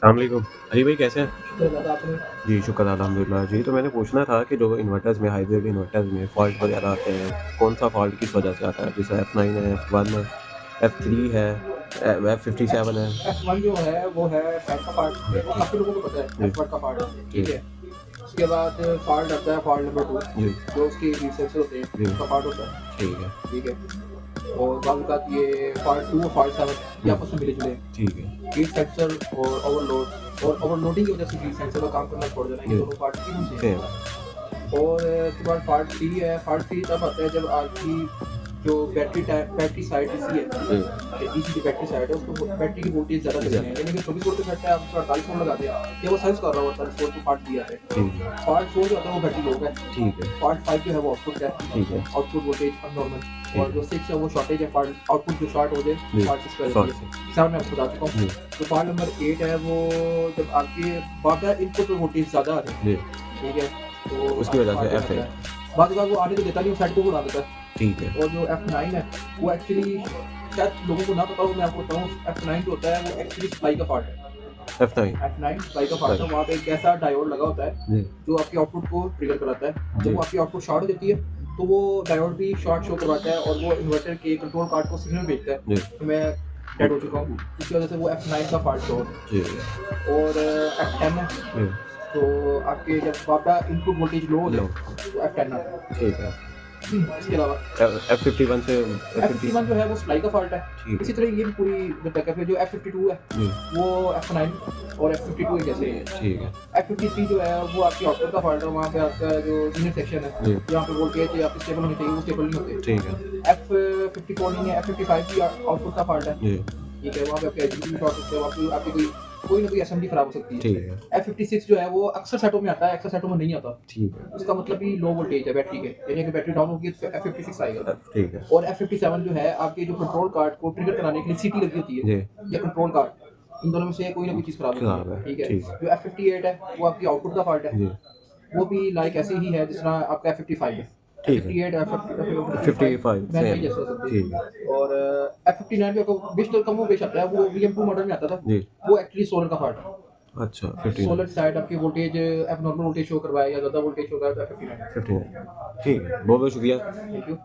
अस्सलाम वालेकुम। अली भाई कैसे हैं? शुक्र अदा आपने। जी, शुक्र अल्हम्दुलिल्लाह। जी, तो मैंने पूछना था कि जो इन्वर्टर्स में हाइब्रिड इन्वर्टर्स में फ़ॉल्ट वगैरह आते हैं, कौन-सा फ़ॉल्ट किस वजह से आता है? जैसे F9 है, F1 है, F3 है, एफ F57 है। F1 जो है वो है फैट का पार्ट, वो जी, काफ़ी लोगों को पता है जी, F1 का पार्ट, जी, ठीक है। उसके बाद फॉल्ट आता है फॉल्ट नंबर 2, जी, जो उसके हीट सेंसर होते हैं जी, उसका पार्ट होता है, ठीक है। ठीक है। और बाद में बात ये फॉल्ट 2 और फॉल्ट 7 ये हुँ, आपस में मिले-जुले हैं। ठीक है। हीट सेंसर और ओवरलोडिंग की वजह से हीट सेंसर का काम करना छोड़ देना, ये जी, दोनों पार्ट तीनों सेम सेम। है। और उसके बाद पार्ट 3 है, पार्ट 3 तब आता है जब आपकी जो बैटरी साइड इसी है, जी, डीसी की बैटरी साइड है, उसको बैटरी की वोल्टेज ज़्यादा चलनी है, ज़्यादा। यानी कि 24 वोल्ट पे सेट है, आप उसको 48 वोल्ट लगाते हैं, ये वो सेंस कर रहा होता है 48 वोल्ट को पार्ट दिया है। ठीक है, पार्ट 4 जो होता है वो बैटरी लो है, ठीक है, पार्ट 5 जो है वो आउटपुट है, ठीक है, आउटपुट वोल्टेज अबनॉर्मल। ठीक और जो है। 6 है वो शॉर्टेज है, पार्ट आउटपुट जो शॉर्ट हो जाए, जी, पार्ट 6 पे आ जाती शॉर्ट है। से। 7 मैं आपको बता चुका हूँ। जी, तो पार्ट नंबर 8 है वो जब आपके बाटा इनपुट पे वोल्टेज ज़्यादा आ जाए, जी, ठीक है, तो उसकी आपका वजह से पार्ट बन F8। जाता है। बाद में वो आने तो देता नहीं, वो साइड को उड़ा देता है। ठीक है, और जो F9 है वो एक्चुअली शायद लोगों को ना पता हो, मैं आपको बताऊँ। F9 जो होता है वो एक्चुअली सप्लाई का पार्ट है। F9 F9 सप्लाई का पार्ट है, राइट। वहाँ पे एक ऐसा डायोड लगा होता है जी, जो आपके आउटपुट को ट्रिगर कराता है। जब जी, वो आपकी आउटपुट शॉर्ट हो जाती है तो वो डायोड भी शॉर्ट शो करवाता है और वो इन्वर्टर के कंट्रोल कार्ड को सिग्नल भेजता है जी, कि मैं डेड हो चुका हूँ। इसकी वजह से वो F9 का पार्ट शो होता जी, है। और F10 है, जी, तो आपके जब आपका इनपुट वोल्टेज लो हो जाए लो, तो F10 आता है। ठीक है। इसके अलावा F51 से F50 F51 जो है वो सप्लाई का फॉल्ट है। ठीक इसी है। तरह ये भी पूरी जो बैकअप है, जो F52 है जी, वो F9 और F52 एक जैसे ही है। ठीक है। F53 जो है वो आपकी आउटपुट का फॉल्ट है, वहाँ पे आपका जो यूनिट सेक्शन है, जी, जहाँ पे वोल्टेज आपकी स्टेबल होनी चाहिए वो स्टेबल नहीं होते। ठीक है। F54 नहीं है, F55 भी आउटपुट का फॉल्ट है। जी, ठीक है, वहाँ पे आपके एचडीडी भी शॉर्ट सकते हैं, वहाँ पे आपकी कोई ना कोई असेंबली खराब हो सकती ठीक है। है, F56 जो है वो अक्सर सेटों में आता है, अक्सर सेटों में नहीं आता। ठीक है। उसका मतलब भी लो वोल्टेज है बैटरी के, यानी कि बैटरी डाउन होगी तो F56 आएगा। ठीक है। और F57 जो है आपके जो कंट्रोल कार्ड को ट्रिगर कराने के लिए सीटी लगी होती है जी, या कंट्रोल कार्ड, इन दोनों में से कोई ना कोई चीज़ खराब होती खराब है, है, ठीक है। ठीक है। जो F58 है वो आपकी आउटपुट का फॉल्ट है, जी, वो भी लाइक ऐसे ही है जिस तरह आपका F55 है। ठीक है। F58 F55 55 मैच वही सेम, जैसे हो सकते ठीक है। हैं। और F59 भी आपको बेशतर कम वो बेश आता है, वो VM2 मॉडल में आता था, जी, वो एक्चुअली सोलर का फॉल्ट है। अच्छा 59 सोलर साइड आपकी वोल्टेज एबनॉर्मल वोल्टेज शो करवाए या ज़्यादा वोल्टेज शो करवाए तो F59 है। 59 ठीक है। बहुत-बहुत शुक्रिया। Thank you.